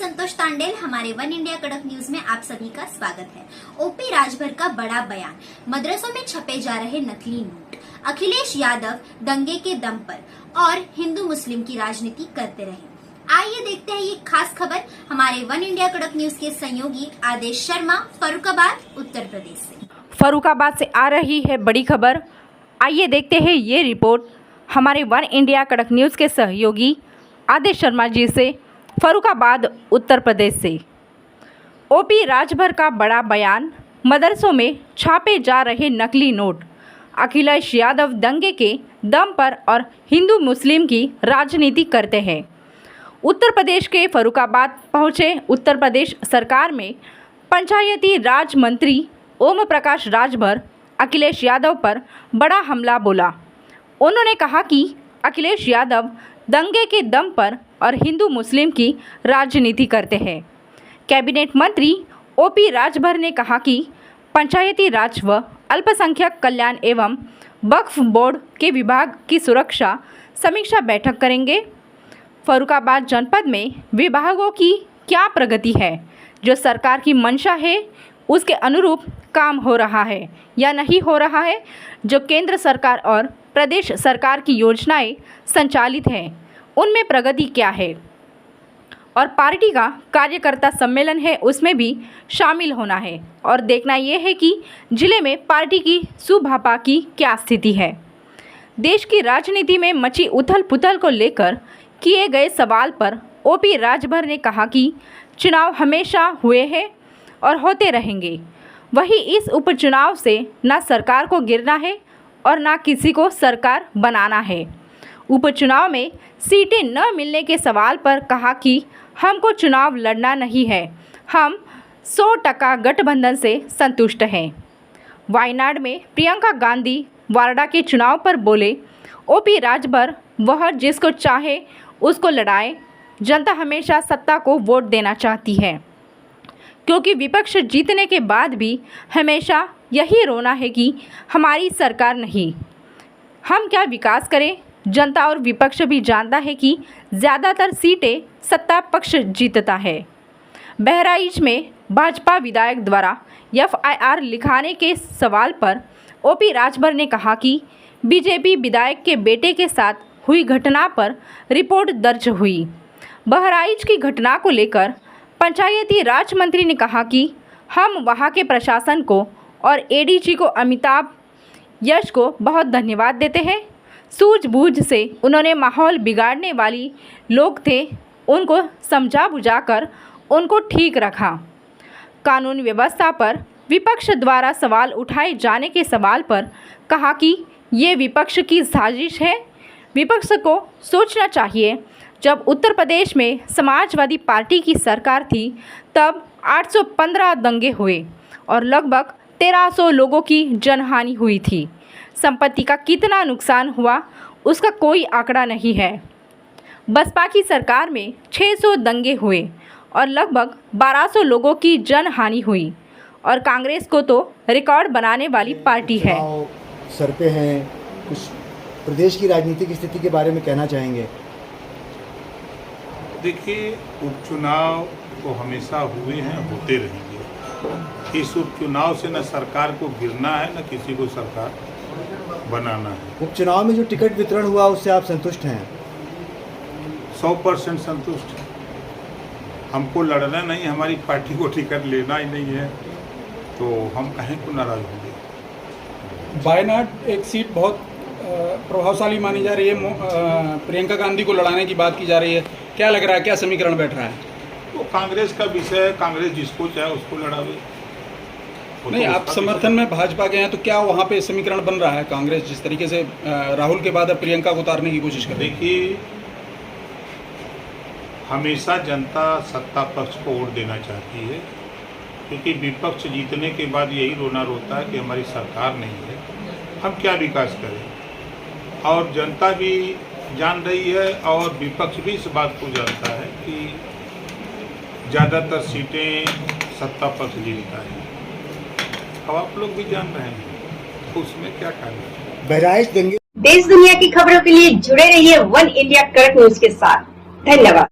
संतोष तांडेल। हमारे one India कड़क news में आप सभी का स्वागत है। ओपी राजभर का बड़ा बयान, मदरसों में छपे जा रहे नकली नोट, अखिलेश यादव दंगे के दम पर और हिंदू मुस्लिम की राजनीति करते रहे। आइए देखते हैं ये खास खबर हमारे वन इंडिया कड़क न्यूज के सहयोगी आदेश शर्मा, फर्रुखाबाद, उत्तर प्रदेश से। फर्रुखाबाद से आ रही है बड़ी खबर। आइए देखते हैं ये रिपोर्ट हमारे वन इंडिया कड़क न्यूज़ के सहयोगी आदेश शर्मा जी से, फर्रुखाबाद, उत्तर प्रदेश से। ओपी राजभर का बड़ा बयान, मदरसों में छापे जा रहे नकली नोट, अखिलेश यादव दंगे के दम पर और हिंदू मुस्लिम की राजनीति करते हैं। उत्तर प्रदेश के फर्रुखाबाद पहुंचे उत्तर प्रदेश सरकार में पंचायती राज मंत्री ओम प्रकाश राजभर अखिलेश यादव पर बड़ा हमला बोला। उन्होंने कहा कि अखिलेश यादव दंगे के दम पर और हिंदू मुस्लिम की राजनीति करते हैं। कैबिनेट मंत्री ओपी राजभर ने कहा कि पंचायती राज व अल्पसंख्यक कल्याण एवं वक्फ बोर्ड के विभाग की सुरक्षा समीक्षा बैठक करेंगे। फर्रुखाबाद जनपद में विभागों की क्या प्रगति है, जो सरकार की मंशा है उसके अनुरूप काम हो रहा है या नहीं हो रहा है, जो केंद्र सरकार और प्रदेश सरकार की योजनाएं संचालित हैं उनमें प्रगति क्या है, और पार्टी का कार्यकर्ता सम्मेलन है उसमें भी शामिल होना है और देखना यह है कि जिले में पार्टी की सुभापा की क्या स्थिति है। देश की राजनीति में मची उथल पुथल को लेकर किए गए सवाल पर ओपी राजभर ने कहा कि चुनाव हमेशा हुए हैं और होते रहेंगे। वही इस उपचुनाव से न सरकार को गिरना है और न किसी को सरकार बनाना है। उपचुनाव में सीटें न मिलने के सवाल पर कहा कि हमको चुनाव लड़ना नहीं है, हम 100% गठबंधन से संतुष्ट हैं। वायनाड में प्रियंका गांधी वार्डा के चुनाव पर बोले ओपी राजभर, वह जिसको चाहे उसको लड़ाए, जनता हमेशा सत्ता को वोट देना चाहती है, क्योंकि विपक्ष जीतने के बाद भी हमेशा यही रोना है कि हमारी सरकार नहीं, हम क्या विकास करें। जनता और विपक्ष भी जानता है कि ज़्यादातर सीटें सत्ता पक्ष जीतता है। बहराइच में भाजपा विधायक द्वारा FIR लिखाने के सवाल पर ओपी राजभर ने कहा कि बीजेपी विधायक के बेटे के साथ हुई घटना पर रिपोर्ट दर्ज हुई। बहराइच की घटना को लेकर पंचायती राज मंत्री ने कहा कि हम वहां के प्रशासन को और ADG को अमिताभ यश को बहुत धन्यवाद देते हैं। सूझबूझ से उन्होंने माहौल बिगाड़ने वाली लोग थे, उनको समझा बुझाकर उनको ठीक रखा। कानून व्यवस्था पर विपक्ष द्वारा सवाल उठाए जाने के सवाल पर कहा कि ये विपक्ष की साजिश है। विपक्ष को सोचना चाहिए, जब उत्तर प्रदेश में समाजवादी पार्टी की सरकार थी तब 815 दंगे हुए और लगभग 1300 लोगों की जनहानि हुई थी। संपत्ति का कितना नुकसान हुआ उसका कोई आंकड़ा नहीं है। बसपा की सरकार में 600 दंगे हुए और लगभग 1200 लोगों की जनहानि हुई, और कांग्रेस को तो रिकॉर्ड बनाने वाली पार्टी है। सर पे हैं, कुछ प्रदेश की राजनीतिक स्थिति के बारे में कहना चाहेंगे? देखिए, उपचुनाव तो हमेशा हुए हैं, होते रहेंगे। इस उपचुनाव से न सरकार को गिरना है न किसी को सरकार बनाना है। उपचुनाव में जो टिकट वितरण हुआ उससे आप संतुष्ट हैं? 100% संतुष्ट हैं। हमको लड़ना नहीं, हमारी पार्टी को टिकट लेना ही नहीं है, तो हम कहीं को नाराज होंगे। वायनाड एक सीट बहुत प्रभावशाली मानी जा रही है, प्रियंका गांधी को लड़ाने की बात की जा रही है। क्या लग रहा है, क्या समीकरण बैठ रहा है? तो कांग्रेस का विषय है, कांग्रेस जिसको चाहे उसको लड़ावे। नहीं, आप समर्थन में भाजपा के हैं, तो क्या वहाँ पे समीकरण बन रहा है? कांग्रेस जिस तरीके से राहुल के बाद अब प्रियंका को उतारने की कोशिश कर रही है। देखिए, हमेशा जनता सत्ता पक्ष को वोट देना चाहती है, क्योंकि विपक्ष जीतने के बाद यही रोना रोता है कि हमारी सरकार नहीं है, हम क्या विकास करें। और जनता भी जान रही है और विपक्ष भी इस बात को जानता है कि ज़्यादातर सीटें सत्ता पक्ष जीतता है। अब आप लोग भी जान रहे हैं, तो उसमें क्या करना। बहराइच दंगे, देश दुनिया की खबरों के लिए जुड़े रहिए वन इंडिया कड़क न्यूज के साथ। धन्यवाद।